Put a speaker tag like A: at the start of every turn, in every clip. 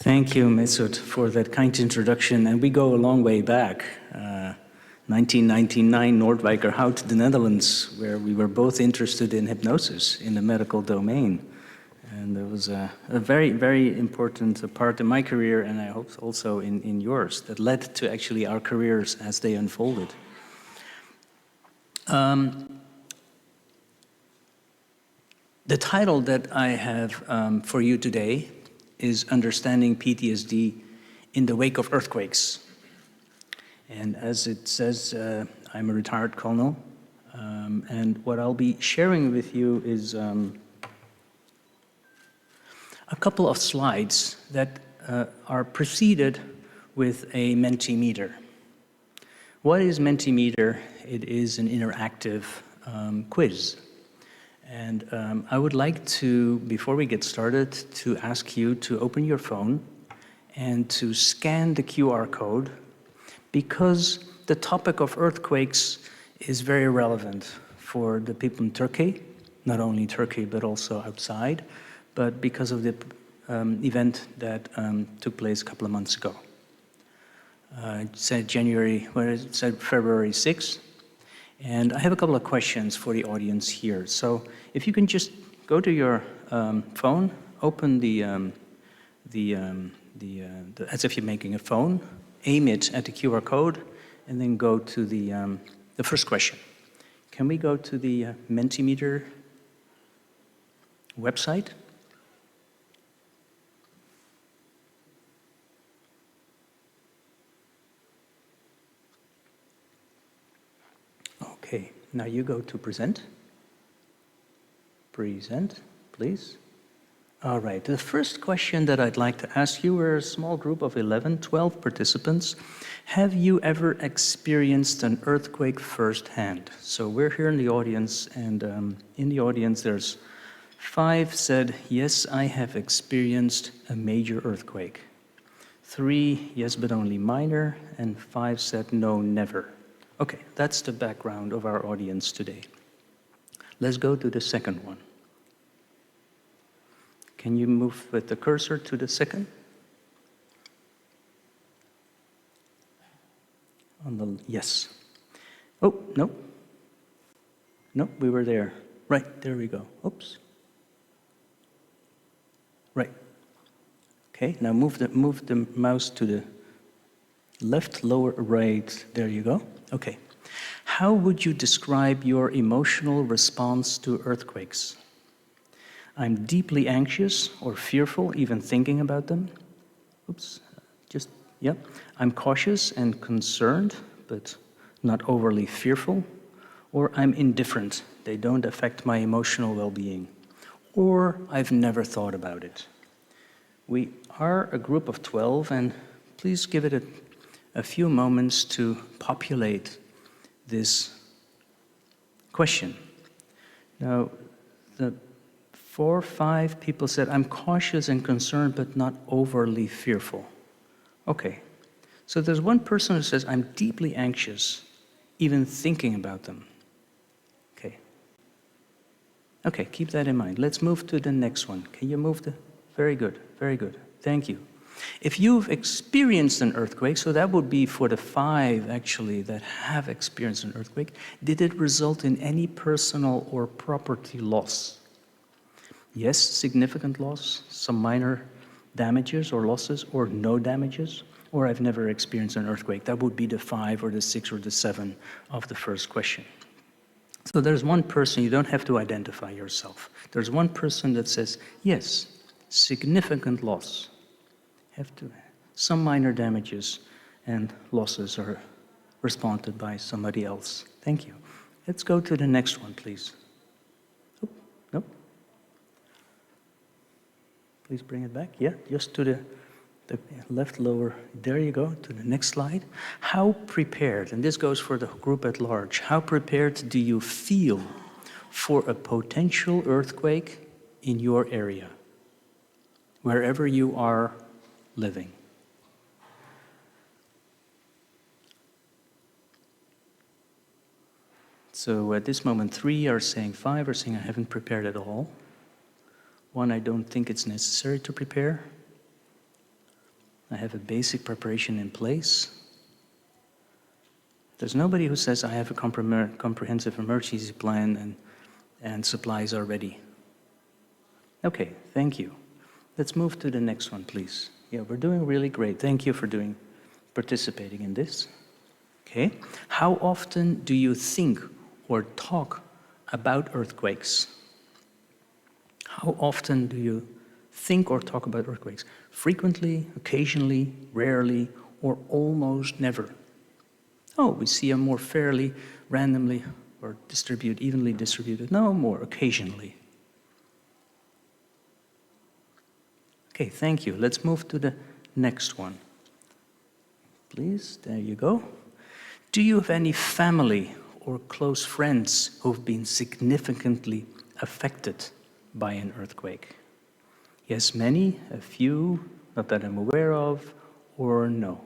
A: Thank you, Mesut, for that kind introduction. And we go a long way back. 1999, Noordwijkerhout, the Netherlands, where we were both interested in hypnosis in the medical domain. And it was a very, very important part in my career, and I hope also in yours, that led to actually our careers as they unfolded. The title that I have for you today is Understanding PTSD in the Wake of Earthquakes. And as it says, I'm a retired colonel, and what I'll be sharing with you is a couple of slides that are preceded with a Mentimeter. What is Mentimeter? It is an interactive quiz. And I would like to, before we get started, to ask you to open your phone and to scan the QR code, because the topic of earthquakes is very relevant for the people in Turkey, not only Turkey, but also outside, but because of the event that took place a couple of months ago. It said February 6th. And I have a couple of questions for the audience here. So if you can just go to your phone, open as if you're making a phone, aim it at the QR code, and then go to the first question. Can we go to the Mentimeter website? Okay, now you go to present. Present, please. All right, the first question that I'd like to ask you, we're a small group of 12 participants. Have you ever experienced an earthquake firsthand? So we're here in the audience, and in the audience there's 5 said, yes, I have experienced a major earthquake. 3, yes, but only minor, and 5 said, no, never. Okay, that's the background of our audience today. Let's go to the second one. Can you move with the cursor to the second? Yes. Oh, no. No, we were there. Right, there we go. Oops. Right. Okay, now move the mouse to the left, lower, right. There you go. Okay. How would you describe your emotional response to earthquakes? I'm deeply anxious or fearful, even thinking about them. Oops. I'm cautious and concerned, but not overly fearful. Or I'm indifferent. They don't affect my emotional well-being. Or I've never thought about it. We are a group of 12, and please give it a few moments to populate this question. Now, the 4 or 5 people said, I'm cautious and concerned, but not overly fearful. Okay, so there's one person who says, I'm deeply anxious, even thinking about them. Okay, keep that in mind. Let's move to the next one. Can you move very good, thank you. If you've experienced an earthquake, so that would be for the 5 actually that have experienced an earthquake, did it result in any personal or property loss? Yes, significant loss, some minor damages or losses, or no damages, or I've never experienced an earthquake. That would be the 5 or the 6 or the 7 of the first question. So there's one person, you don't have to identify yourself. There's one person that says, yes, significant loss. Some minor damages and losses are responded by somebody else. Thank you. Let's go to the next one, please. Oh, no. Please bring it back. Yeah, just to the left lower. There you go, to the next slide. How prepared, and this goes for the group at large, how prepared do you feel for a potential earthquake in your area, wherever you are living? So at this moment, 3 are saying, 5 are saying, I haven't prepared at all. 1, I don't think it's necessary to prepare. I have a basic preparation in place. There's nobody who says, I have a comprehensive emergency plan and supplies are ready. Okay, thank you. Let's move to the next one, please. Yeah, we're doing really great. Thank you for participating in this. Okay. How often do you think or talk about earthquakes? How often do you think or talk about earthquakes? Frequently, occasionally, rarely, or almost never? Oh, we see them more fairly, randomly, or evenly distributed. No, more occasionally. Okay, thank you. Let's move to the next one. Please, there you go. Do you have any family or close friends who've been significantly affected by an earthquake? Yes, many, a few, not that I'm aware of, or no?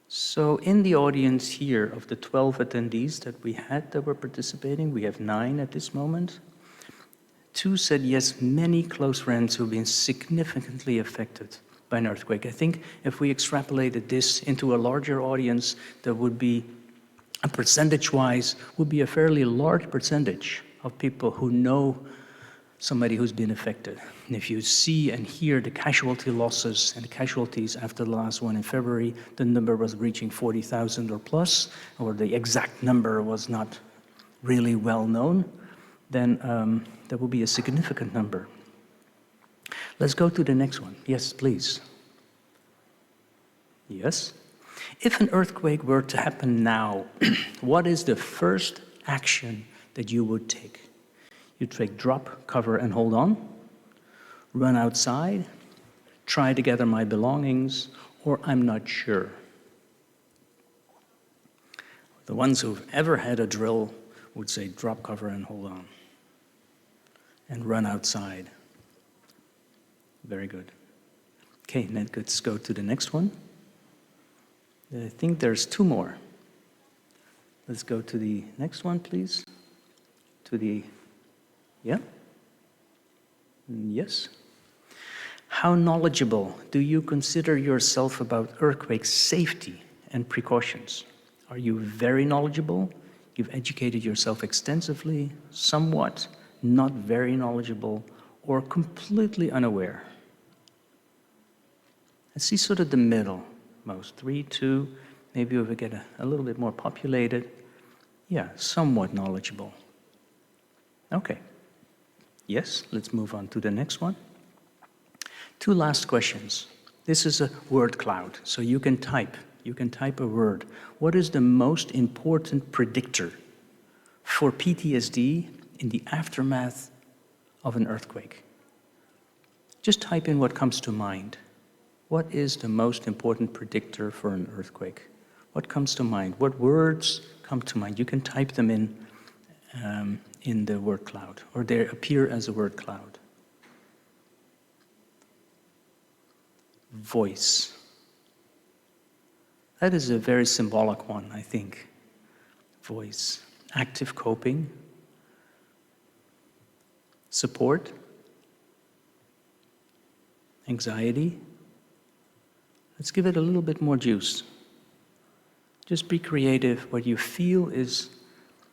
A: So in the audience here, of the 12 attendees that we had that were participating, we have 9 at this moment. 2 said yes, many close friends who've been significantly affected by an earthquake. I think if we extrapolated this into a larger audience, there would be, percentage-wise, would be a fairly large percentage of people who know somebody who's been affected. And if you see and hear the casualty losses and the casualties after the last one in February, the number was reaching 40,000 or plus, or the exact number was not really well known, then there will be a significant number. Let's go to the next one. Yes, please. Yes? If an earthquake were to happen now, what is the first action that you would take? You take drop, cover, and hold on, run outside, try to gather my belongings, or I'm not sure. The ones who've ever had a drill would say drop, cover, and hold on, and run outside. Very good. Okay, let's go to the next one. I think there's 2 more. Let's go to the next one, please. Yeah? Yes? How knowledgeable do you consider yourself about earthquake safety and precautions? Are you very knowledgeable? You've educated yourself extensively, somewhat, not very knowledgeable, or completely unaware? I see sort of the middle, most 3, 2, maybe if we get a little bit more populated. Yeah, somewhat knowledgeable. Okay. Yes, let's move on to the next one. 2 last questions. This is a word cloud, so you can type a word. What is the most important predictor for PTSD in the aftermath of an earthquake? Just type in what comes to mind. What is the most important predictor for an earthquake? What comes to mind? What words come to mind? You can type them in the word cloud, or they appear as a word cloud. Voice. That is a very symbolic one, I think. Voice. Active coping. Support. Anxiety. Let's give it a little bit more juice. Just be creative. What you feel is,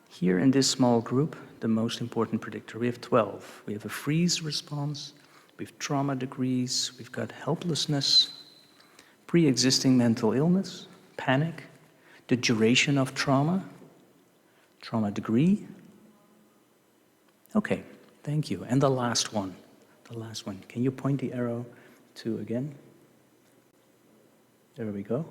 A: here in this small group, the most important predictor. We have 12. We have a freeze response, we have trauma degrees, we've got helplessness, pre-existing mental illness, panic, the duration of trauma, trauma degree. Okay, thank you. And the last one. Can you point the arrow to again? There we go.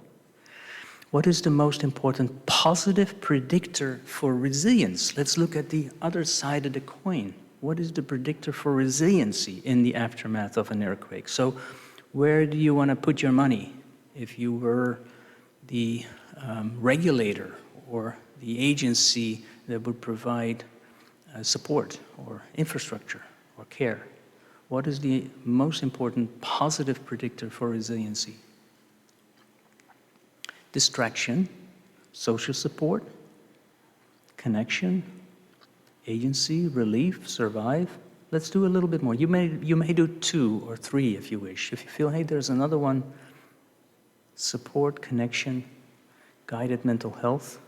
A: What is the most important positive predictor for resilience? Let's look at the other side of the coin. What is the predictor for resiliency in the aftermath of an earthquake? So where do you want to put your money? If you were the regulator or the agency that would provide support or infrastructure or care, what is the most important positive predictor for resiliency? Distraction, social support, connection, agency, relief, survive. Let's do a little bit more. You may do 2 or 3 if you wish. If you feel, hey, there's another one, support, connection, guided mental health,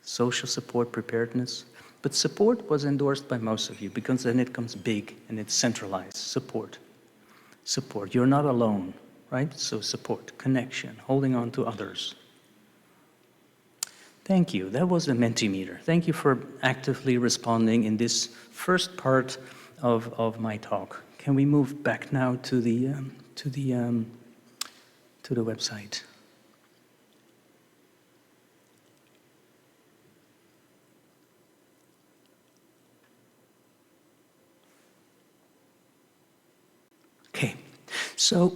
A: social support, preparedness. But support was endorsed by most of you because then it comes big and it's centralized. Support. Support. You're not alone, right? So support, connection, holding on to others. Thank you. That was the Mentimeter. Thank you for actively responding in this first part of my talk. Can we move back now to the website? Okay, so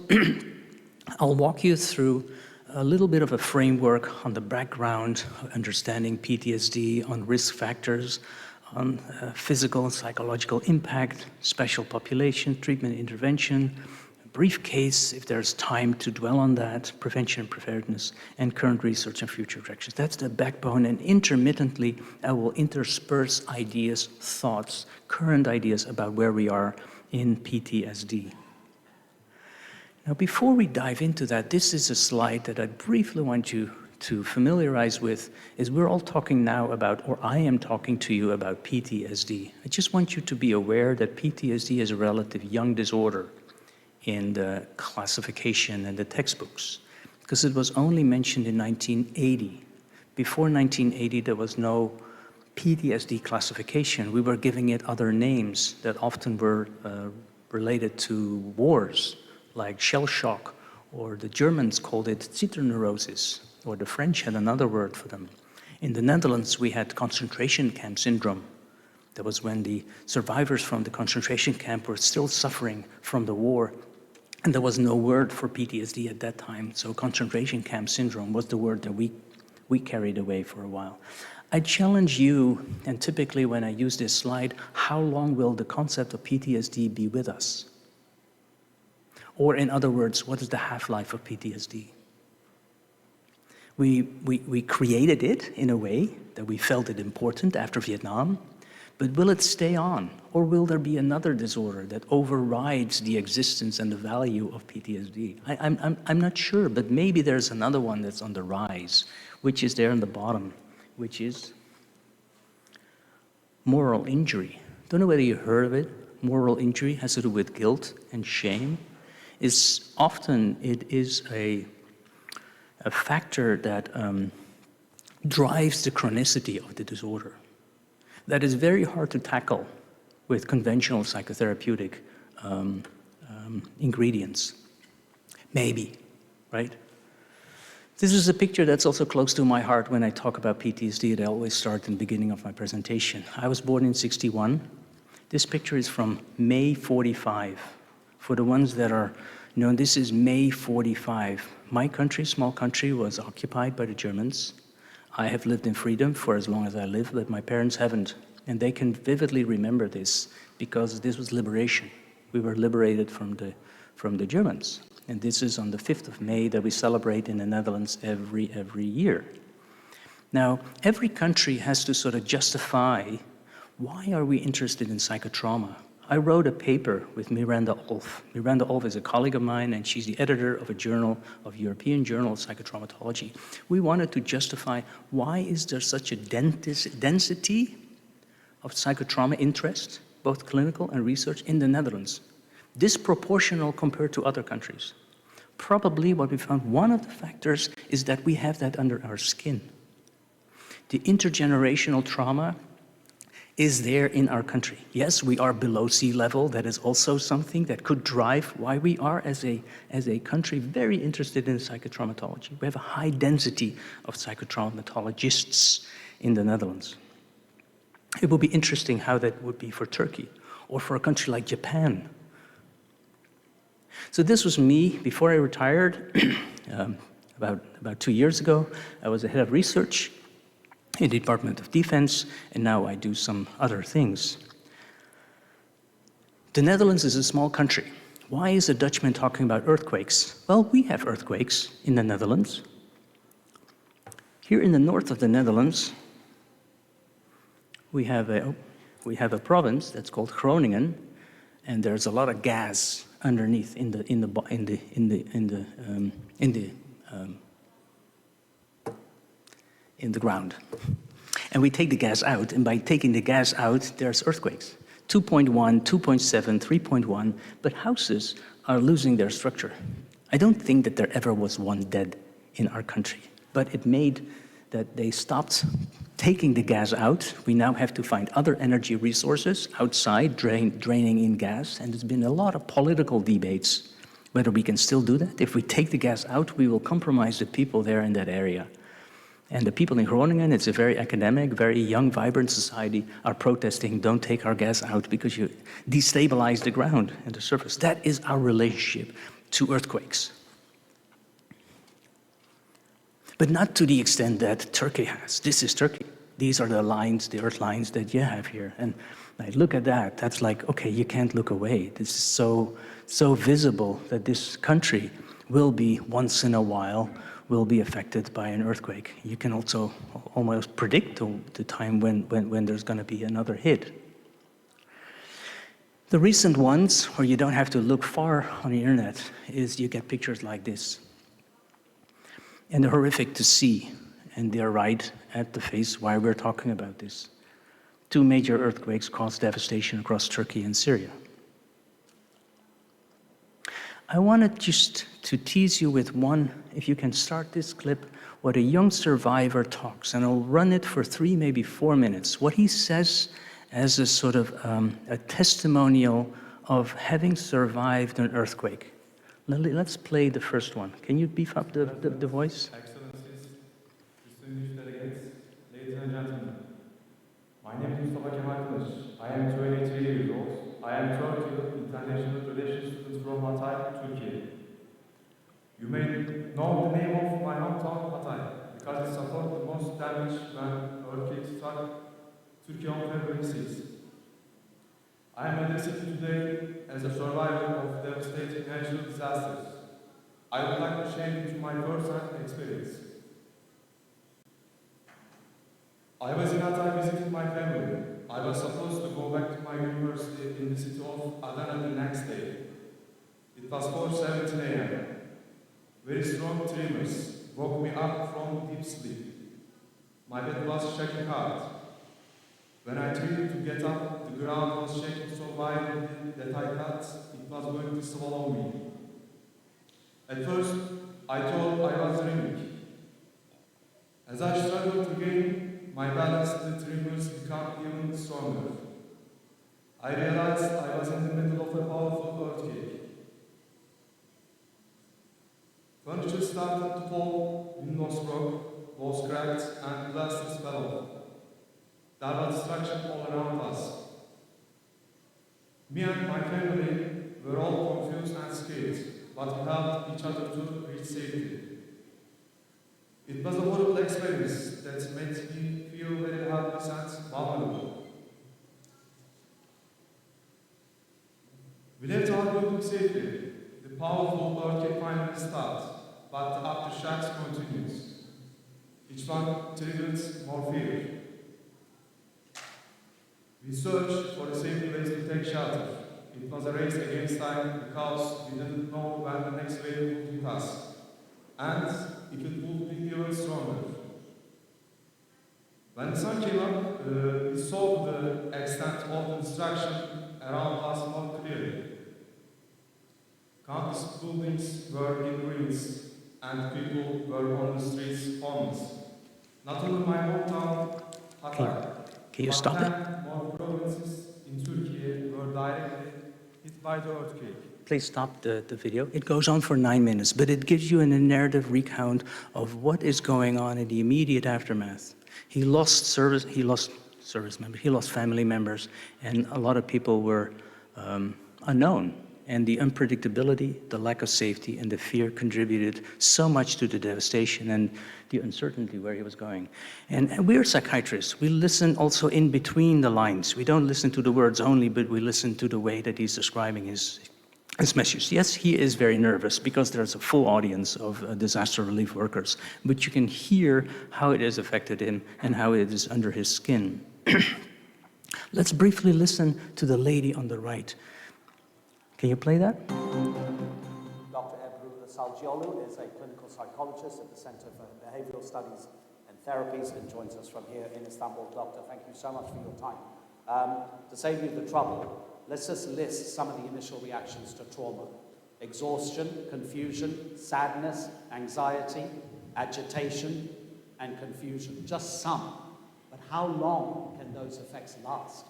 A: I'll walk you through a little bit of a framework on the background, understanding PTSD, on risk factors, on physical and psychological impact, special population, treatment intervention, a brief case, if there's time to dwell on that, prevention and preparedness, and current research and future directions. That's the backbone, and intermittently I will intersperse ideas, thoughts, current ideas about where we are in PTSD. Now, before we dive into that, this is a slide that I briefly want you to familiarize with, is we're all talking now about, or I am talking to you about PTSD. I just want you to be aware that PTSD is a relatively young disorder in the classification and the textbooks, because it was only mentioned in 1980. Before 1980, there was no PTSD classification. We were giving it other names that often were related to wars, like shell shock, or the Germans called it Zitterneurosis, or the French had another word for them. In the Netherlands, we had concentration camp syndrome. That was when the survivors from the concentration camp were still suffering from the war, and there was no word for PTSD at that time, so concentration camp syndrome was the word that we carried away for a while. I challenge you, and typically when I use this slide, how long will the concept of PTSD be with us? Or in other words, what is the half-life of PTSD? We created it in a way that we felt it important after Vietnam, but will it stay on? Or will there be another disorder that overrides the existence and the value of PTSD? I'm not sure, but maybe there's another one that's on the rise, which is there on the bottom, which is moral injury. Don't know whether you heard of it. Moral injury has to do with guilt and shame. It is a factor that drives the chronicity of the disorder. That is very hard to tackle with conventional psychotherapeutic ingredients. Maybe, right? This is a picture that's also close to my heart when I talk about PTSD. I always start in the beginning of my presentation. I was born in '61. This picture is from May '45. For the ones that are known, this is May '45. My country, small country, was occupied by the Germans. I have lived in freedom for as long as I live, but my parents haven't. And they can vividly remember this because this was liberation. We were liberated from the Germans. And this is on the 5th of May that we celebrate in the Netherlands every year. Now, every country has to sort of justify, why are we interested in psychotrauma? I wrote a paper with Miranda Olf. Miranda Olf is a colleague of mine, and she's the editor of a journal, of European Journal of Psychotraumatology. We wanted to justify, why is there such a density of psychotrauma interest, both clinical and research, in the Netherlands? Disproportional compared to other countries. Probably what we found, one of the factors is that we have that under our skin. The intergenerational trauma is there in our country. Yes, we are below sea level. That is also something that could drive why we are, as a country, very interested in psychotraumatology. We have a high density of psychotraumatologists in the Netherlands. It will be interesting how that would be for Turkey or for a country like Japan. So this was me before I retired, about 2 years ago. I was the head of research in the Department of Defense, and now I do some other things. The Netherlands is a small country. Why is a Dutchman talking about earthquakes? Well, we have earthquakes in the Netherlands. Here in the north of the Netherlands, we have a province that's called Groningen, and there's a lot of gas underneath in the ground. And we take the gas out, and by taking the gas out, there's earthquakes. 2.1, 2.7, 3.1, but houses are losing their structure. I don't think that there ever was one dead in our country, but it made that they stopped taking the gas out. We now have to find other energy resources outside, draining in gas, and there's been a lot of political debates whether we can still do that. If we take the gas out, we will compromise the people there in that area. And the people in Groningen, it's a very academic, very young, vibrant society, are protesting, don't take our gas out because you destabilize the ground and the surface. That is our relationship to earthquakes. But not to the extent that Turkey has. This is Turkey. These are the lines, the earth lines that you have here. And I look at that, that's like, okay, you can't look away. This is so visible that this country will be, once in a while, will be affected by an earthquake. You can also almost predict the time when there's going to be another hit. The recent ones, where you don't have to look far on the internet, is you get pictures like this. And they're horrific to see, and they're right at the face why we're talking about this. 2 major earthquakes caused devastation across Turkey and Syria. I wanted just to tease you with one, if you can start this clip, what a young survivor talks, and I'll run it for 3, maybe 4 minutes. What he says as a sort of a testimonial of having survived an earthquake. Let's play the first one. Can you beef up the voice?
B: Excellencies, distinguished delegates, ladies and gentlemen. My name is I am 23 years old. I am third year international relations student from Hatay, Turkey. You may know the name of my hometown, Hatay, because it suffered the most damage when earthquake struck Turkey on February 6th. I am addressing today as a survivor of devastating natural disasters. I would like to share with you my first-hand experience. I was in Hatay visiting my family. I was supposed to go back to my university in the city of Adana the next day. It was 4:17 a.m. Very strong tremors woke me up from deep sleep. My head was shaking hard. When I tried to get up, the ground was shaking so violently that I thought it was going to swallow me. At first, I thought I was dreaming. As I struggled to gain my balance, the tremors became even stronger. I realized I was in the middle of a powerful earthquake. Furniture started to fall, windows broke, walls cracked, and plaster fell off. There was destruction all around us. Me and my family were all confused and scared, but we helped each other to reach safety. It was a horrible experience that made me feel very helpless and vulnerable. We left our building safely. The powerful earthquake finally stopped, but the aftershocks continues. Each one triggered more fear. We searched for a safe place to take shelter. It was a race against time because we didn't know when the next wave would hit us, and if it would be even stronger. When the sun came up, we saw the extent of the destruction around us more clearly. Countless buildings were in ruins, and people were on the streets homeless. Not only my hometown, Hatay,
A: Can you stop it?
B: more provinces in Turkey were directly hit by the earthquake.
A: Please stop the video. It goes on for 9 minutes, but it gives you a narrative recount of what is going on in the immediate aftermath. He lost service members, he lost family members, and a lot of people were unknown. And the unpredictability, the lack of safety, and the fear contributed so much to the devastation and the uncertainty where he was going. And we're psychiatrists. We listen also in between the lines. We don't listen to the words only, but we listen to the way that he's describing his message. Yes, he is very nervous because there's a full audience of disaster relief workers, but you can hear how it has affected him and how it is under his skin. Let's briefly listen to the lady on the right. Can you play that?
C: Dr. Ebru Salciolu is a clinical psychologist at the Center for Behavioral Studies and Therapies and joins us from here in Istanbul. Doctor, thank you so much for your time. To save you the trouble, let's just list some of the initial reactions to trauma. Exhaustion, confusion, sadness, anxiety, agitation, and confusion. Just some. But how long can those effects last?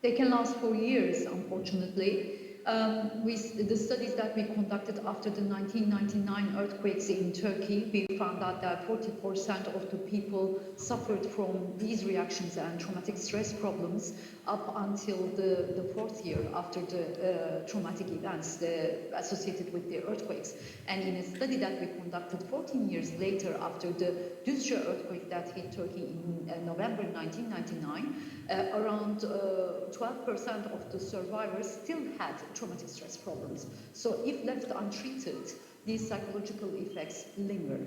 D: They can last for years, unfortunately. The studies that we conducted after the 1999 earthquakes in Turkey, we found out that 40% of the people suffered from these reactions and traumatic stress problems up until the fourth year after the traumatic events associated with the earthquakes. And in a study that we conducted 14 years later after the Düzce earthquake that hit Turkey in November 1999, around 12% of the survivors still had traumatic stress problems. So if left untreated, these psychological effects linger.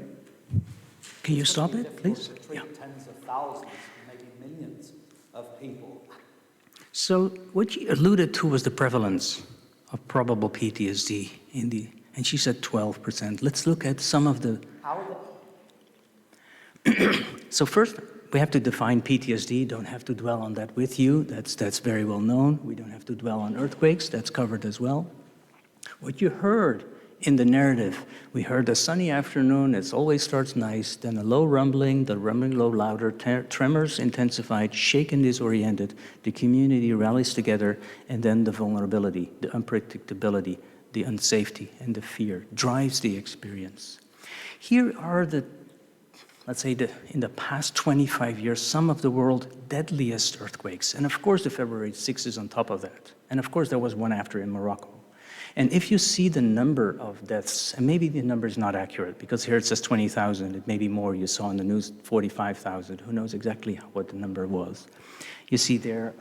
A: Can you stop it, please?
C: To treat tens of thousands, maybe millions of people.
A: So what you alluded to was the prevalence of probable PTSD and she said 12%. Let's look at some of the...
C: How are they?
A: So first, we have to define PTSD. Don't have to dwell on that with you. That's very well known. We don't have to dwell on earthquakes. That's covered as well. What you heard in the narrative, we heard a sunny afternoon. It always starts nice. Then a low rumbling, the rumbling low louder, tremors intensified, shaken, disoriented. The community rallies together, and then the vulnerability, the unpredictability, the unsafety, and the fear drives the experience. Here are the, let's say, in the past 25 years, some of the world's deadliest earthquakes. And of course, the February 6 is on top of that. And of course, there was one after in Morocco. And if you see the number of deaths, and maybe the number is not accurate, because here it says 20,000, it may be more. You saw in the news 45,000. Who knows exactly what the number was? You see there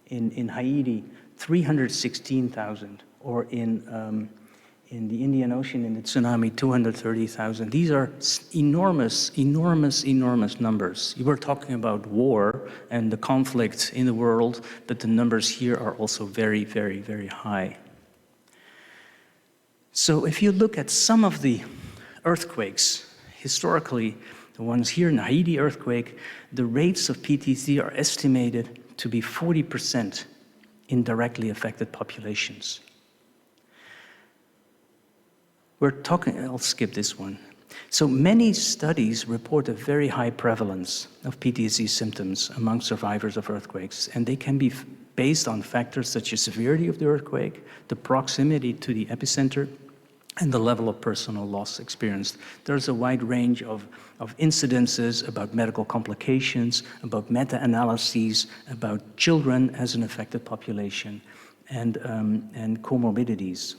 A: in Haiti, 316,000, or in the Indian Ocean, in the tsunami, 230,000. These are enormous, enormous, enormous numbers. You were talking about war and the conflict in the world, but the numbers here are also very, very, very high. So if you look at some of the earthquakes, historically, the ones here in the Haiti earthquake, the rates of PTSD are estimated to be 40% in directly affected populations. We're talking, I'll skip this one. So many studies report a very high prevalence of PTSD symptoms among survivors of earthquakes, and they can be based on factors such as severity of the earthquake, the proximity to the epicenter, and the level of personal loss experienced. There's a wide range of incidences about medical complications, about meta-analyses, about children as an affected population, and comorbidities.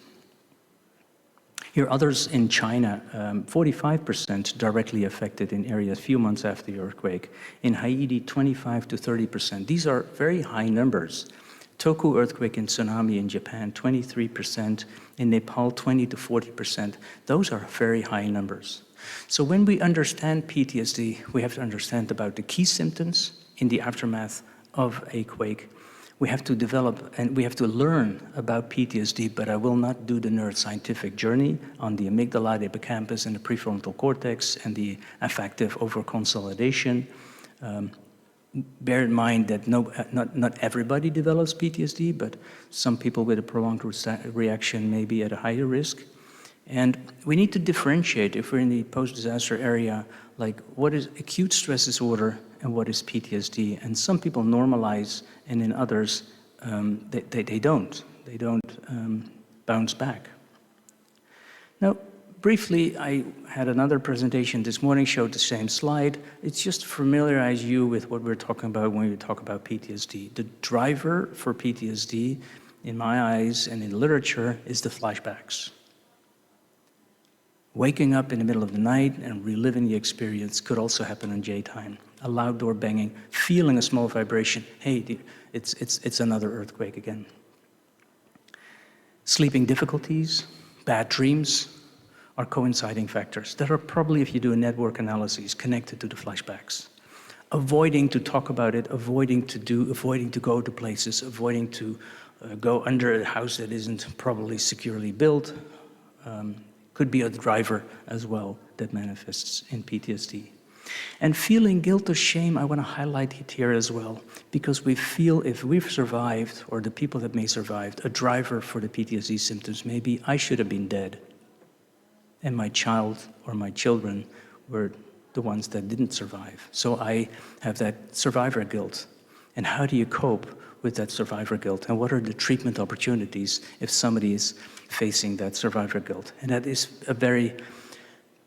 A: Here, others in China, 45% directly affected in areas a few months after the earthquake. In Haiti, 25 to 30%. These are very high numbers. Toku earthquake and tsunami in Japan, 23%. In Nepal, 20 to 40%. Those are very high numbers. So when we understand PTSD, we have to understand about the key symptoms in the aftermath of a quake. We have to develop and we have to learn about PTSD, but I will not do the neuroscientific journey on the amygdala, the hippocampus, and the prefrontal cortex, and the affective overconsolidation. Bear in mind that not everybody develops PTSD, but some people with a prolonged reaction may be at a higher risk. And we need to differentiate, if we're in the post-disaster area, like what is acute stress disorder and what is PTSD. And some people normalize, and in others, they don't bounce back. Now, briefly, I had another presentation this morning, showed the same slide. It's just to familiarize you with what we're talking about when we talk about PTSD. The driver for PTSD, in my eyes and in literature, is the flashbacks. Waking up in the middle of the night and reliving the experience could also happen in daytime. A loud door banging, feeling a small vibration. Hey, it's another earthquake again. Sleeping difficulties, bad dreams are coinciding factors that are probably, if you do a network analysis, connected to the flashbacks. avoiding to talk about it, avoiding to go to places, avoiding to go under a house that isn't probably securely built, could be a driver as well that manifests in PTSD. And feeling guilt or shame, I want to highlight it here as well, because we feel if we've survived, or the people that may survive, a driver for the PTSD symptoms may be, I should have been dead. And my child or my children were the ones that didn't survive. So I have that survivor guilt. And how do you cope with that survivor guilt? And what are the treatment opportunities if somebody is facing that survivor guilt? And that is a very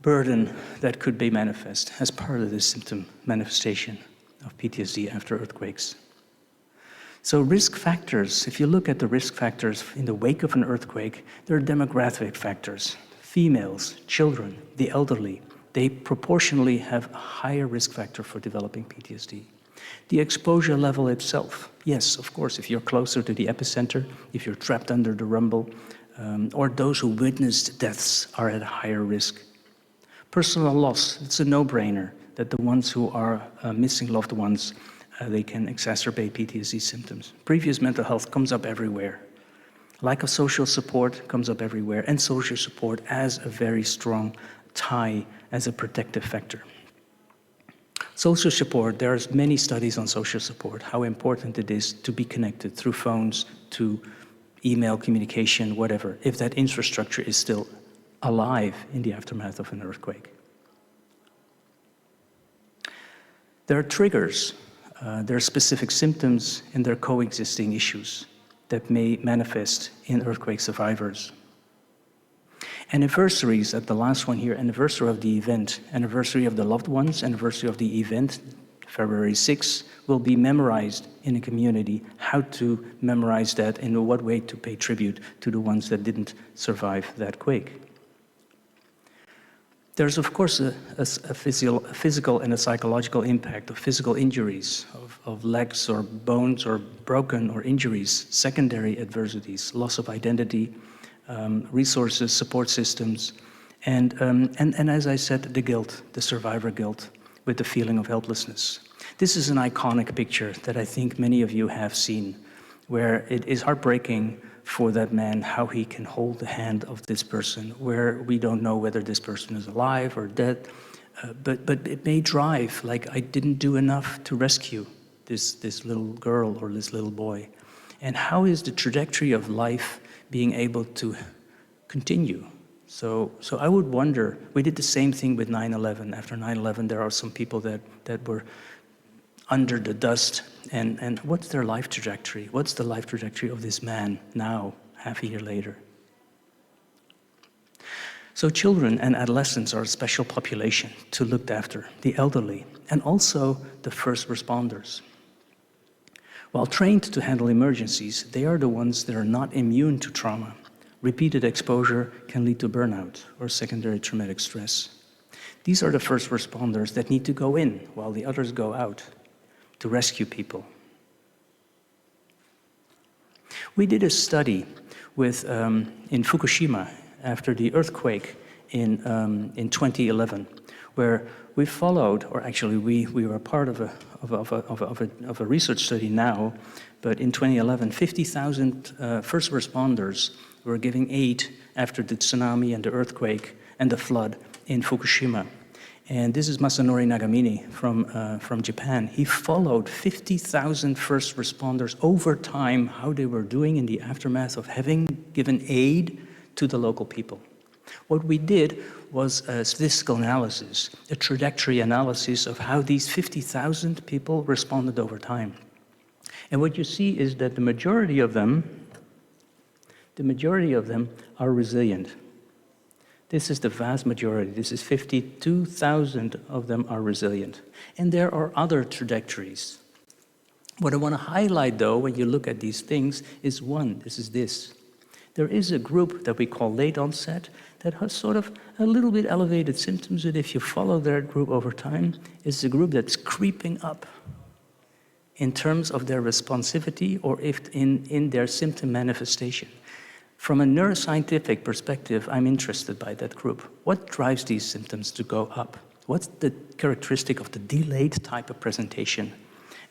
A: burden that could be manifest as part of the symptom manifestation of PTSD after earthquakes. So risk factors, if you look at the risk factors in the wake of an earthquake, there are demographic factors. Females, children, the elderly, they proportionally have a higher risk factor for developing PTSD. The exposure level itself, yes, of course, if you're closer to the epicenter, if you're trapped under the rumble, or those who witnessed deaths are at a higher risk. Personal loss, it's a no-brainer that the ones who are missing loved ones, they can exacerbate PTSD symptoms. Previous mental health comes up everywhere. Lack of social support comes up everywhere, and social support as a very strong tie, as a protective factor. Social support, there are many studies on social support, how important it is to be connected through phones, to email communication, whatever, if that infrastructure is still alive in the aftermath of an earthquake. There are triggers, there are specific symptoms, and there are coexisting issues that may manifest in earthquake survivors. Anniversaries, at the last one here, anniversary of the event, anniversary of the loved ones, anniversary of the event, February 6th, will be memorized in a community, how to memorize that and in what way to pay tribute to the ones that didn't survive that quake. There's, of course, a physical and a psychological impact of physical injuries, of legs or bones or broken or injuries, secondary adversities, loss of identity, resources, support systems, and as I said, the guilt, the survivor guilt, with the feeling of helplessness. This is an iconic picture that I think many of you have seen, where it is heartbreaking for that man, how he can hold the hand of this person, where we don't know whether this person is alive or dead, but it may drive, like, I didn't do enough to rescue this little girl or this little boy. And how is the trajectory of life being able to continue? So I would wonder, we did the same thing with 9/11. After 9/11, there are some people that were under the dust, and what's their life trajectory? What's the life trajectory of this man now, half a year later? So children and adolescents are a special population to look after, the elderly, and also the first responders. While trained to handle emergencies, they are the ones that are not immune to trauma. Repeated exposure can lead to burnout or secondary traumatic stress. These are the first responders that need to go in while the others go out to rescue people. We did a study with, in Fukushima after the earthquake in 2011, where we followed, or actually we were part of a research study now, but in 2011, 50,000 first responders were giving aid after the tsunami and the earthquake and the flood in Fukushima. And this is Masanori Nagamine from Japan. He followed 50,000 first responders over time, how they were doing in the aftermath of having given aid to the local people. What we did was a statistical analysis, a trajectory analysis of how these 50,000 people responded over time. And what you see is that the majority of them are resilient. This is the vast majority. This is 52,000 of them are resilient. And there are other trajectories. What I want to highlight, though, when you look at these things, is one, this. There is a group that we call late onset that has sort of a little bit elevated symptoms, and if you follow that group over time, it's a group that's creeping up in terms of their responsivity or if in their symptom manifestation. From a neuroscientific perspective, I'm interested by that group. What drives these symptoms to go up? What's the characteristic of the delayed type of presentation?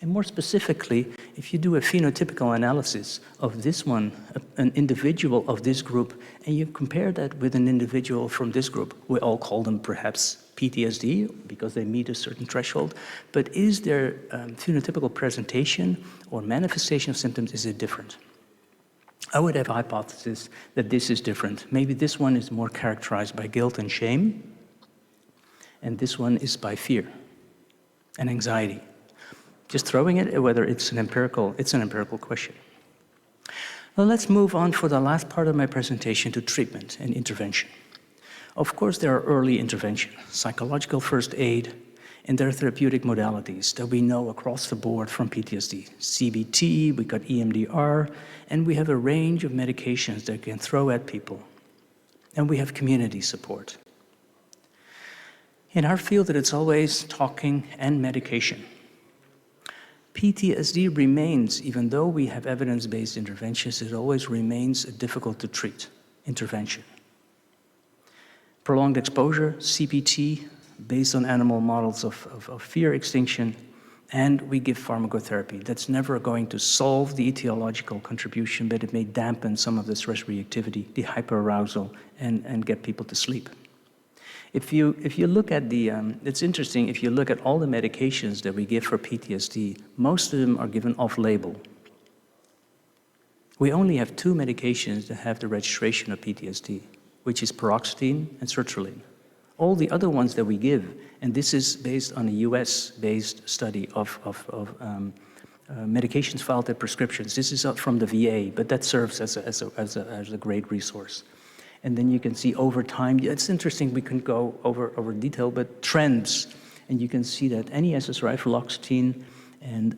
A: And more specifically, if you do a phenotypical analysis of this one, an individual of this group, and you compare that with an individual from this group, we all call them perhaps PTSD because they meet a certain threshold, but is their phenotypical presentation or manifestation of symptoms, is it different? I would have a hypothesis that this is different. Maybe this one is more characterized by guilt and shame, and this one is by fear and anxiety. Just throwing it, whether it's an empirical question. Well, let's move on for the last part of my presentation to treatment and intervention. Of course, there are early intervention, psychological first aid, and there are therapeutic modalities that we know across the board from PTSD. CBT, we got EMDR, and we have a range of medications that can throw at people. And we have community support. In our field, it's always talking and medication. PTSD remains, even though we have evidence-based interventions, it always remains a difficult to treat intervention. Prolonged exposure, CBT, based on animal models of fear extinction, and we give pharmacotherapy. That's never going to solve the etiological contribution, but it may dampen some of the stress reactivity, the hyperarousal, and get people to sleep. If you look at it's interesting, if you look at all the medications that we give for PTSD, most of them are given off-label. We only have 2 medications that have the registration of PTSD, which is paroxetine and sertraline. All the other ones that we give, and this is based on a US-based study of medications filed as prescriptions. This is from the VA, but that serves as a great resource. And then you can see over time, it's interesting, we can go over detail, but trends, and you can see that NESSRI, fluoxetine, and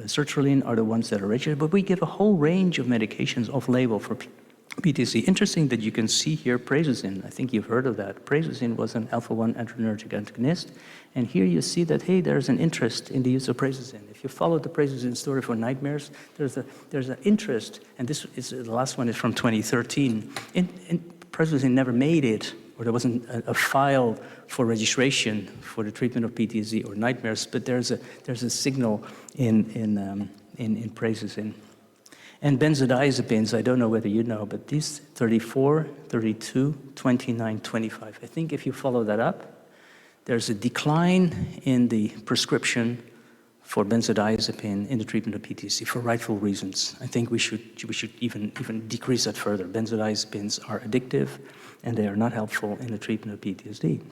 A: sertraline are the ones that are registered, but we give a whole range of medications off-label for PTSD. Interesting that you can see here prazosin. I think you've heard of that. Prazosin was an alpha-1 adrenergic antagonist, and here you see that, hey, there's an interest in the use of prazosin. If you follow the prazosin story for nightmares, there's an interest, and this is the last one is from 2013. Prazosin never made it, or there wasn't a file for registration for the treatment of PTSD or nightmares, but there's a signal in prazosin. And benzodiazepines, I don't know whether you know, but these 34, 32, 29, 25. I think if you follow that up, there's a decline in the prescription for benzodiazepine in the treatment of PTSD for rightful reasons. I think we should even decrease that further. Benzodiazepines are addictive, and they are not helpful in the treatment of PTSD.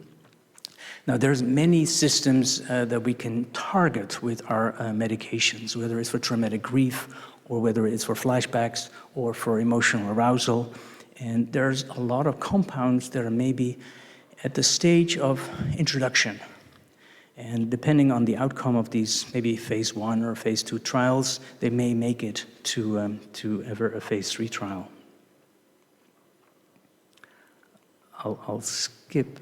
A: Now, there's many systems that we can target with our medications, whether it's for traumatic grief, or whether it's for flashbacks or for emotional arousal. And there's a lot of compounds that are maybe at the stage of introduction. And depending on the outcome of these, maybe phase 1 or phase 2 trials, they may make it to ever a phase 3 trial. I'll skip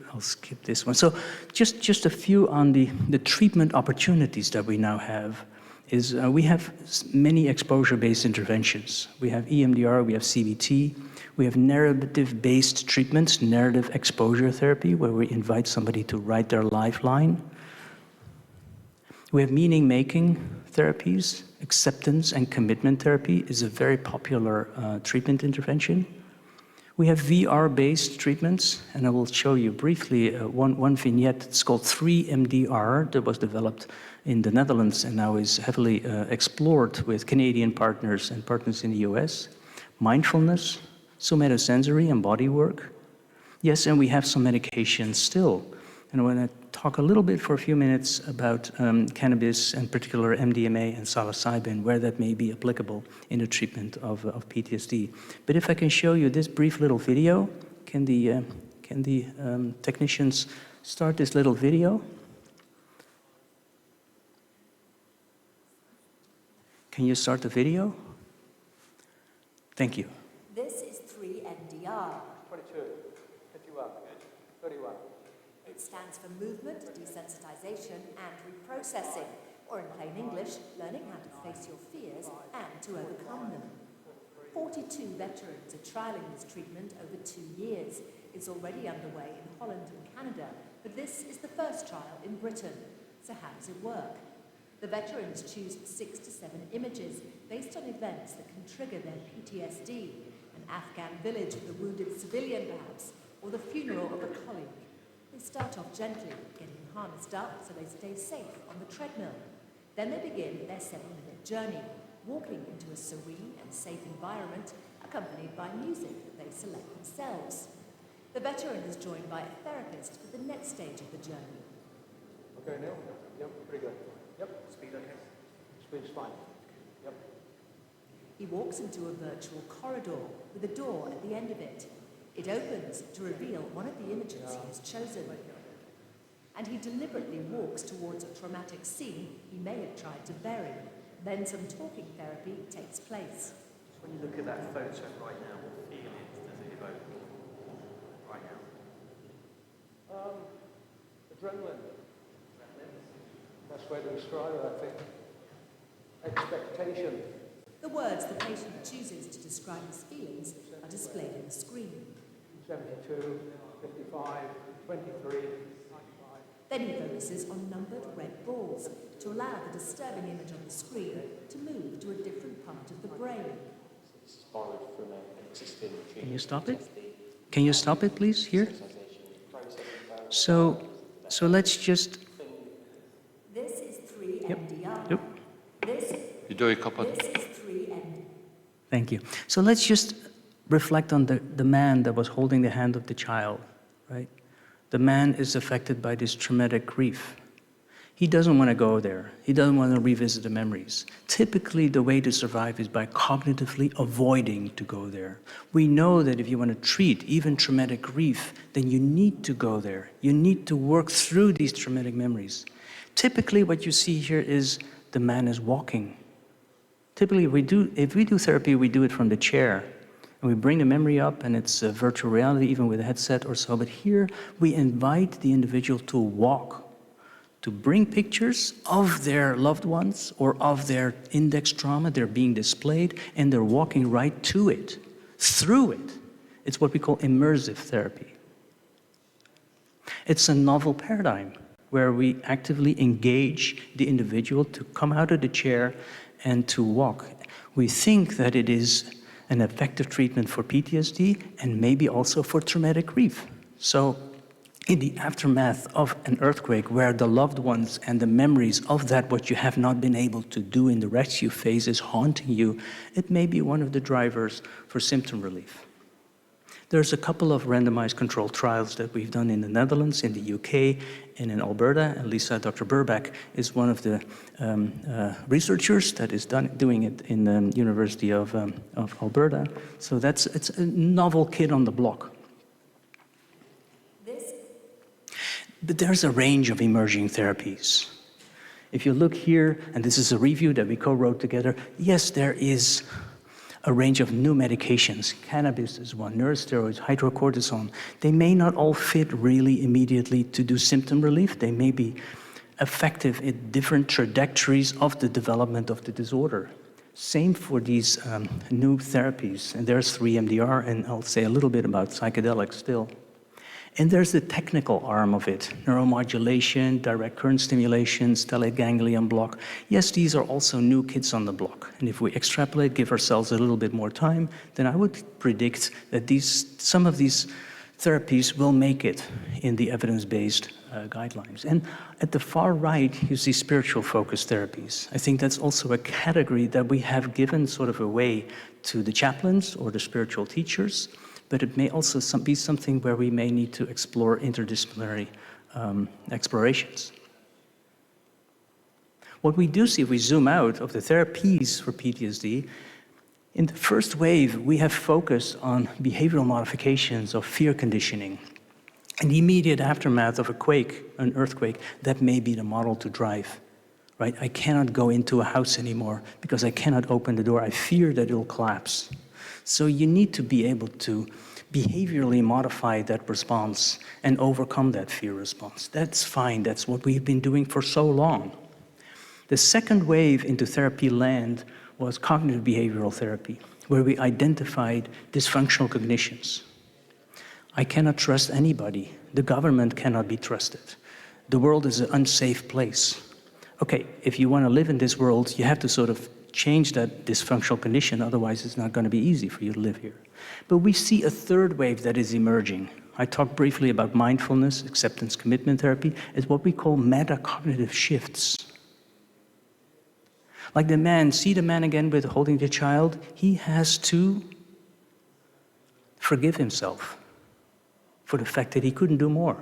A: this one. So just a few on the treatment opportunities that we now have. We have many exposure-based interventions. We have EMDR, we have CBT, we have narrative-based treatments, narrative exposure therapy, where we invite somebody to write their lifeline. We have meaning-making therapies. Acceptance and commitment therapy is a very popular treatment intervention. We have VR-based treatments, and I will show you briefly one vignette. It's called 3MDR that was developed in the Netherlands and now is heavily explored with Canadian partners and partners in the US. Mindfulness, somatosensory and body work. Yes, and we have some medications still. And I want to talk a little bit for a few minutes about cannabis, in particular MDMA and psilocybin, where that may be applicable in the treatment of PTSD. But if I can show you this brief little video, can the technicians start this little video? Can you start the video? Thank you.
E: This is 3MDR.
C: 22, 51, 31.
E: It stands for movement, desensitization, and reprocessing, or in plain English, learning how to face your fears and to overcome them. 42 veterans are trialling this treatment over 2 years. It's already underway in Holland and Canada, but this is the first trial in Britain. So how does it work? The veterans choose 6 to 7 images based on events that can trigger their PTSD, an Afghan village with a wounded civilian perhaps, or the funeral of a colleague. They start off gently, getting harnessed up so they stay safe on the treadmill. Then they begin their 7-minute journey, walking into a serene and safe environment accompanied by music that they select themselves. The veteran is joined by a therapist for the next stage of the journey.
C: Okay, Neil? Yep, pretty good. Yep, speed okay? Speed's fine. Yep.
E: He walks into a virtual corridor with a door at the end of it. It opens to reveal one of the images he has chosen. And he deliberately walks towards a traumatic scene he may have tried to bury. Then some talking therapy takes place.
F: When you look at that photo right now, what feelings does it evoke right now?
C: Adrenaline. Best way to describe it, I think. Expectation.
E: The words the patient chooses to describe his feelings are displayed on the screen.
C: 72, 55, 23, 95.
E: Then he focuses on numbered red balls to allow the disturbing image on the screen to move to a different part of the brain.
F: This is borrowed from an existing treatment.
A: Can you stop it? Can you stop it, please, here? So let's just...
E: This is 3-MDR.
A: Yep.
E: This is 3-MDR.
A: Thank you. So let's just reflect on the man that was holding the hand of the child, right? The man is affected by this traumatic grief. He doesn't want to go there. He doesn't want to revisit the memories. Typically, the way to survive is by cognitively avoiding to go there. We know that if you want to treat even traumatic grief, then you need to go there. You need to work through these traumatic memories. Typically, what you see here is the man is walking. Typically, if we do therapy, we do it from the chair. And we bring the memory up, and it's virtual reality, even with a headset or so. But here, we invite the individual to walk, to bring pictures of their loved ones or of their index trauma. They're being displayed, and they're walking right to it, through it. It's what we call immersive therapy. It's a novel paradigm where we actively engage the individual to come out of the chair and to walk. We think that it is an effective treatment for PTSD and maybe also for traumatic grief. So in the aftermath of an earthquake where the loved ones and the memories of that what you have not been able to do in the rescue phase is haunting you, it may be one of the drivers for symptom relief. There's a couple of randomized controlled trials that we've done in the Netherlands, in the UK, and in Alberta. And Lisa, Dr. Burback, is one of the researchers that is doing it in the University of Alberta. So it's a novel kid on the block. But there's a range of emerging therapies. If you look here, and this is a review that we co-wrote together, yes, there is a range of new medications. Cannabis is one, neurosteroids, hydrocortisone. They may not all fit really immediately to do symptom relief. They may be effective in different trajectories of the development of the disorder. Same for these new therapies. And there's 3-MDR, and I'll say a little bit about psychedelics still. And there's the technical arm of it, neuromodulation, direct current stimulation, stellate ganglion block. Yes, these are also new kids on the block. And if we extrapolate, give ourselves a little bit more time, then I would predict that some of these therapies will make it in the evidence-based guidelines. And at the far right, you see spiritual focused therapies. I think that's also a category that we have given sort of away to the chaplains or the spiritual teachers. But it may also be something where we may need to explore interdisciplinary explorations. What we do see if we zoom out of the therapies for PTSD, in the first wave, we have focused on behavioral modifications of fear conditioning. In the immediate aftermath of a quake, an earthquake, that may be the model to drive. Right? I cannot go into a house anymore because I cannot open the door. I fear that it will collapse. So you need to be able to behaviorally modify that response and overcome that fear response. That's fine. That's what we've been doing for so long. The second wave into therapy land was cognitive behavioral therapy, where we identified dysfunctional cognitions. I cannot trust anybody. The government cannot be trusted. The world is an unsafe place. Okay, if you want to live in this world, you have to sort of change that dysfunctional condition, otherwise it's not going to be easy for you to live here. But we see a third wave that is emerging. I talked briefly about mindfulness, acceptance, commitment therapy. It's what we call metacognitive shifts. Like the man, see the man again with holding the child? He has to forgive himself for the fact that he couldn't do more.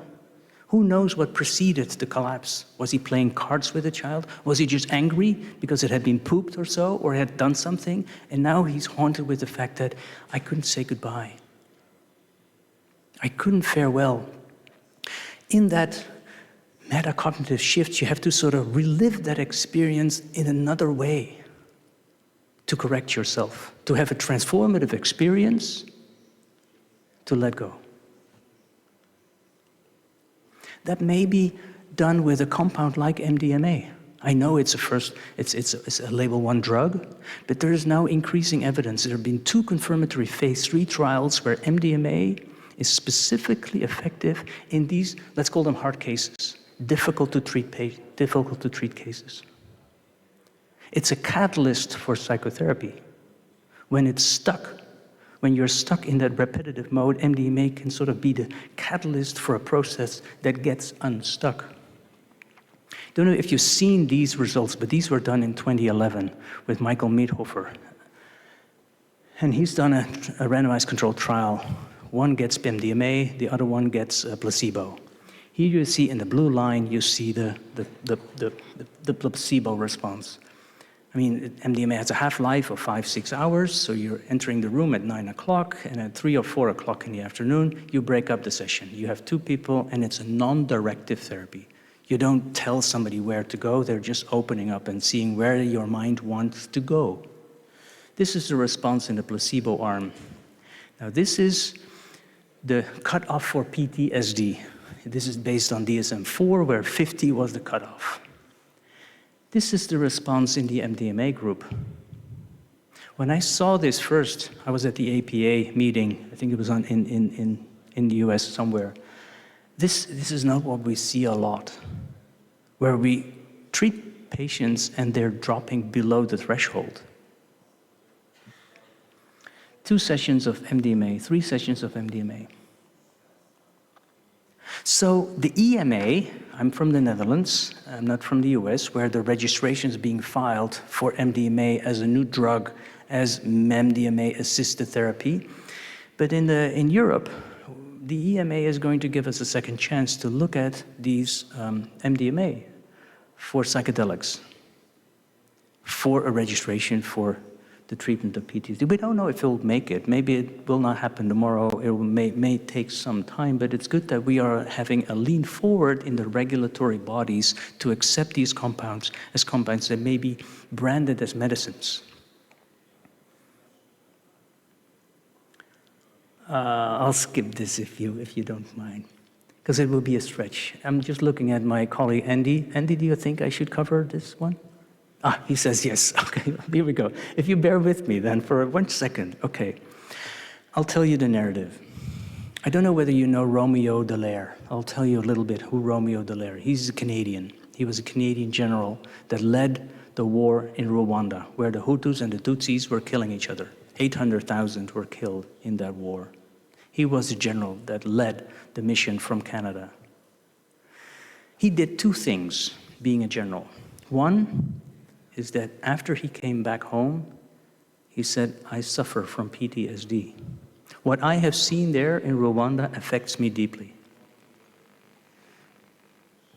A: Who knows what preceded the collapse? Was he playing cards with the child? Was he just angry because it had been pooped or so, or had done something? And now he's haunted with the fact that I couldn't say goodbye. I couldn't farewell. In that metacognitive shift, you have to sort of relive that experience in another way to correct yourself, to have a transformative experience, to let go. That may be done with a compound like MDMA. I know it's a label 1 drug, but there is now increasing evidence. There have been 2 confirmatory phase 3 trials where MDMA is specifically effective in these, let's call them hard cases, difficult to treat cases. It's a catalyst for psychotherapy. When you're stuck in that repetitive mode, MDMA can sort of be the catalyst for a process that gets unstuck. Don't know if you've seen these results, but these were done in 2011 with Michael Meethofer. And he's done a randomized controlled trial. One gets MDMA, the other one gets a placebo. Here you see in the blue line, you see the placebo response. I mean, MDMA has a half-life of 5-6 hours, so you're entering the room at 9 o'clock, and at 3 or 4 o'clock in the afternoon, you break up the session. You have 2 people, and it's a non-directive therapy. You don't tell somebody where to go, they're just opening up and seeing where your mind wants to go. This is the response in the placebo arm. Now, this is the cutoff for PTSD. This is based on DSM-4, where 50 was the cutoff. This is the response in the MDMA group. When I saw this first, I was at the APA meeting, I think it was in the US somewhere. This is not what we see a lot, where we treat patients and they're dropping below the threshold. 2 sessions of MDMA, 3 sessions of MDMA. So the EMA, I'm from the Netherlands, I'm not from the US, where the registration is being filed for MDMA as a new drug, as MDMA-assisted therapy. But in Europe, the EMA is going to give us a second chance to look at these MDMA for psychedelics, for a registration for the treatment of PTSD. We don't know if it'll make it. Maybe it will not happen tomorrow. It may take some time, but it's good that we are having a lean forward in the regulatory bodies to accept these compounds as compounds that may be branded as medicines. I'll skip this if you don't mind, because it will be a stretch. I'm just looking at my colleague Andy. Andy, do you think I should cover this one? He says yes. Okay, here we go. If you bear with me then for 1 second. Okay, I'll tell you the narrative. I don't know whether you know Romeo Dallaire. I'll tell you a little bit who Romeo Dallaire. He's a Canadian. He was a Canadian general that led the war in Rwanda, where the Hutus and the Tutsis were killing each other. 800,000 were killed in that war. He was the general that led the mission from Canada. He did 2 things being a general. One is that after he came back home, he said, I suffer from PTSD. What I have seen there in Rwanda affects me deeply.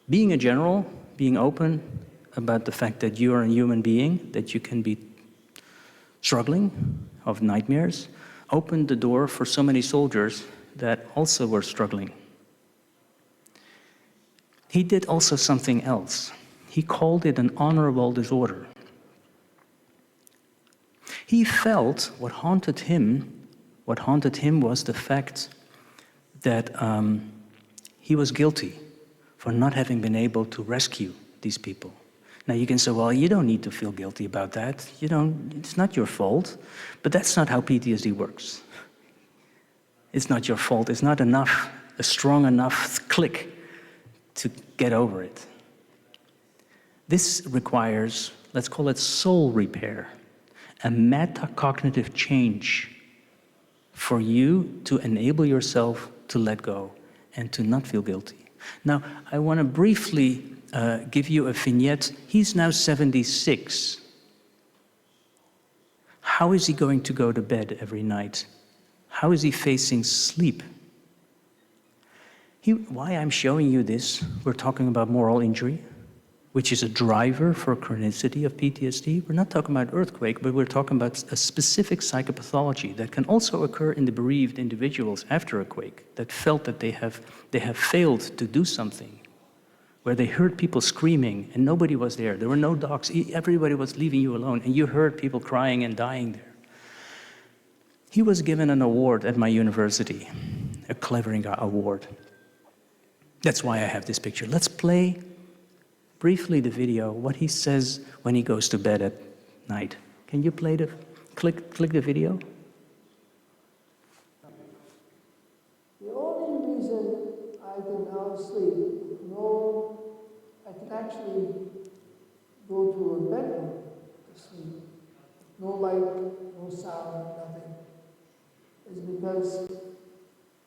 A: Being a general, being open about the fact that you are a human being, that you can be struggling of nightmares, opened the door for so many soldiers that also were struggling. He did also something else. He called it an honorable disorder. He felt what haunted him was the fact that he was guilty for not having been able to rescue these people. Now you can say, well, you don't need to feel guilty about that. It's not your fault. But that's not how PTSD works. It's not your fault. It's not a strong enough click to get over it. This requires, let's call it soul repair, a metacognitive change for you to enable yourself to let go and to not feel guilty. Now, I want to briefly give you a vignette. He's now 76. How is he going to go to bed every night? How is he facing sleep? Why I'm showing you this, we're talking about moral injury, which is a driver for chronicity of PTSD. We're not talking about earthquake, but we're talking about a specific psychopathology that can also occur in the bereaved individuals after a quake, that felt that they have failed to do something, where they heard people screaming and nobody was there. There were no dogs. Everybody was leaving you alone, and you heard people crying and dying there. He was given an award at my university, a Clevering Award. That's why I have this picture. Let's play briefly the video, what he says when he goes to bed at night. Can you play click the video?
G: The only reason I can now sleep, I can actually go to a bedroom to sleep. No light, no sound, nothing. Is because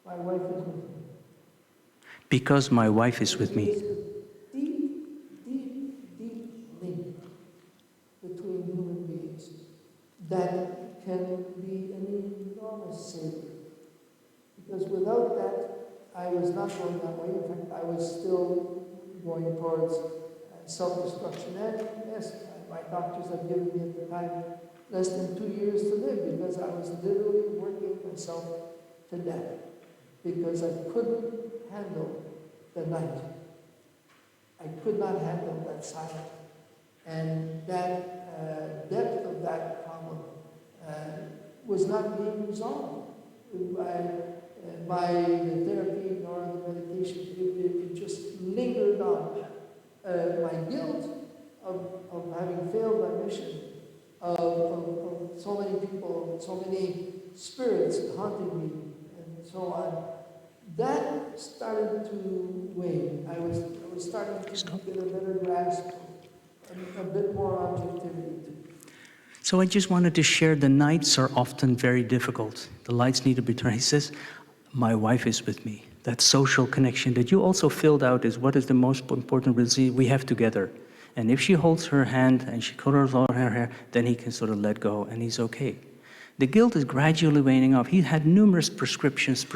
G: my wife is with me.
A: Because my wife is with me.
G: There's a deep link between human beings that can be an enormous savior. Because without that, I was not going that way. In fact, I was still going towards self-destruction. And yes, my doctors have given me at the time less than 2 years to live because I was literally working myself to death because I couldn't handle the night. I could not handle that silence. And that depth of that problem was not being resolved by the therapy nor the medication. It just lingered on. My guilt of having failed my mission, of so many people, so many spirits haunting me, and so on, that started to wane. I was starting to get a better grasp, a bit more objectivity.
A: So I just wanted to share, the nights are often very difficult. The lights need to be turned. He says, my wife is with me. That social connection that you also filled out is what is the most important relationship we have together. And if she holds her hand and she colors all her hair, then he can sort of let go and he's okay. The guilt is gradually waning off. He had numerous prescriptions.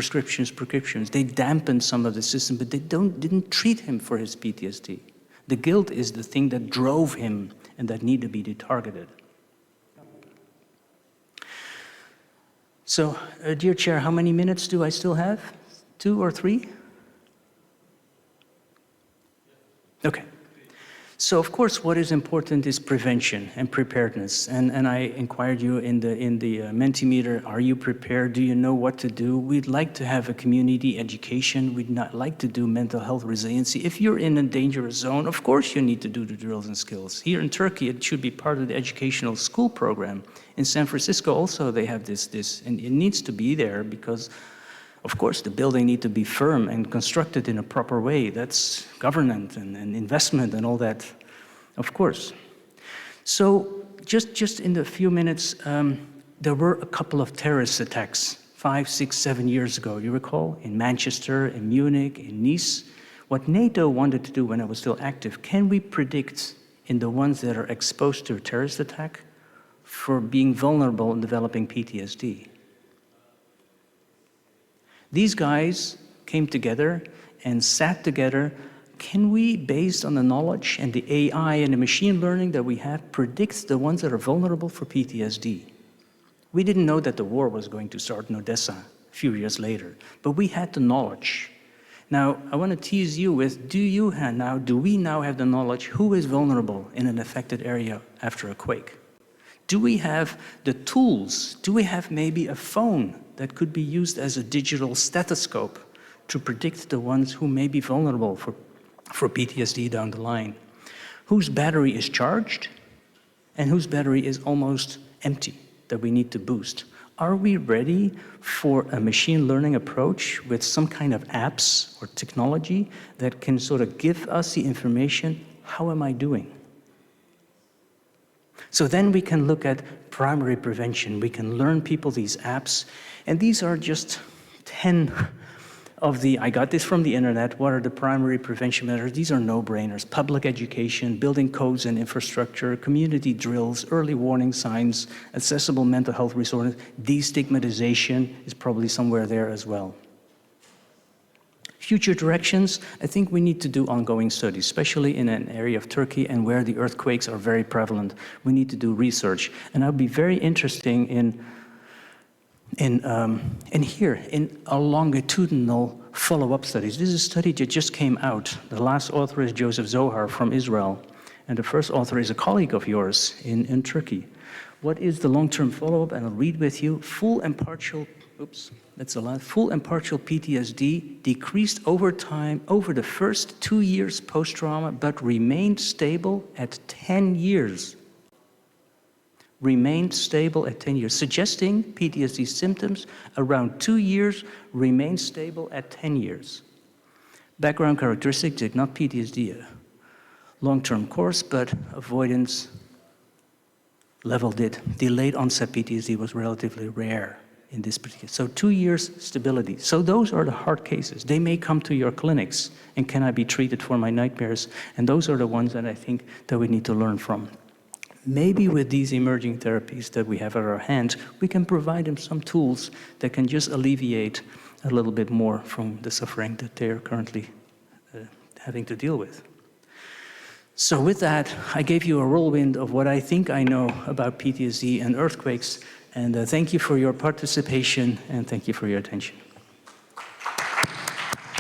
A: They dampened some of the system, but they didn't treat him for his PTSD. The guilt is the thing that drove him and that needed to be detargeted. So, dear Chair, how many minutes do I still have? 2 or 3? Okay. So, of course, what is important is prevention and preparedness. And I inquired you in the Mentimeter, are you prepared? Do you know what to do? We'd like to have a community education. We'd not like to do mental health resiliency. If you're in a dangerous zone, of course you need to do the drills and skills. Here in Turkey, it should be part of the educational school program. In San Francisco also they have this, and it needs to be there because, of course, the building needs to be firm and constructed in a proper way. That's governance and investment and all that, of course. So just in the few minutes, there were a couple of terrorist attacks 5, 6, 7 years ago, you recall? In Manchester, in Munich, in Nice. What NATO wanted to do when I was still active, can we predict in the ones that are exposed to a terrorist attack for being vulnerable in developing PTSD? These guys came together and sat together. Can we, based on the knowledge and the AI and the machine learning that we have, predict the ones that are vulnerable for PTSD? We didn't know that the war was going to start in Odessa a few years later, but we had the knowledge. Now, I want to tease you with, do we now have the knowledge who is vulnerable in an affected area after a quake? Do we have the tools? Do we have maybe a phone that could be used as a digital stethoscope to predict the ones who may be vulnerable for PTSD down the line? whose battery is charged and whose battery is almost empty that we need to boost. Are we ready for a machine learning approach with some kind of apps or technology that can sort of give us the information, how am I doing? So then we can look at primary prevention. We can learn people these apps, and these are just 10 of the, I got this from the internet, what are the primary prevention measures? These are no-brainers. Public education, building codes and infrastructure, community drills, early warning signs, accessible mental health resources, destigmatization is probably somewhere there as well. Future directions, I think we need to do ongoing studies, especially in an area of Turkey and where the earthquakes are very prevalent. We need to do research. And I'd be very interesting in a longitudinal follow-up studies. This is a study that just came out. The last author is Joseph Zohar from Israel, and the first author is a colleague of yours in Turkey. What is the long-term follow-up? And I'll read with you. Full and partial PTSD decreased over time over the first 2 years post-trauma, but remained stable at 10 years. Remained stable at 10 years, suggesting PTSD symptoms around 2 years remained stable at 10 years. Background characteristic did not PTSD a long-term course, but avoidance level did. Delayed onset PTSD was relatively rare in this particular. So 2 years stability. So those are the hard cases. They may come to your clinics and can I be treated for my nightmares? And those are the ones that I think that we need to learn from. Maybe with these emerging therapies that we have at our hand, we can provide them some tools that can just alleviate a little bit more from the suffering that they're currently having to deal with. So with that, I gave you a whirlwind of what I think I know about PTSD and earthquakes, and thank you for your participation, and thank you for your attention.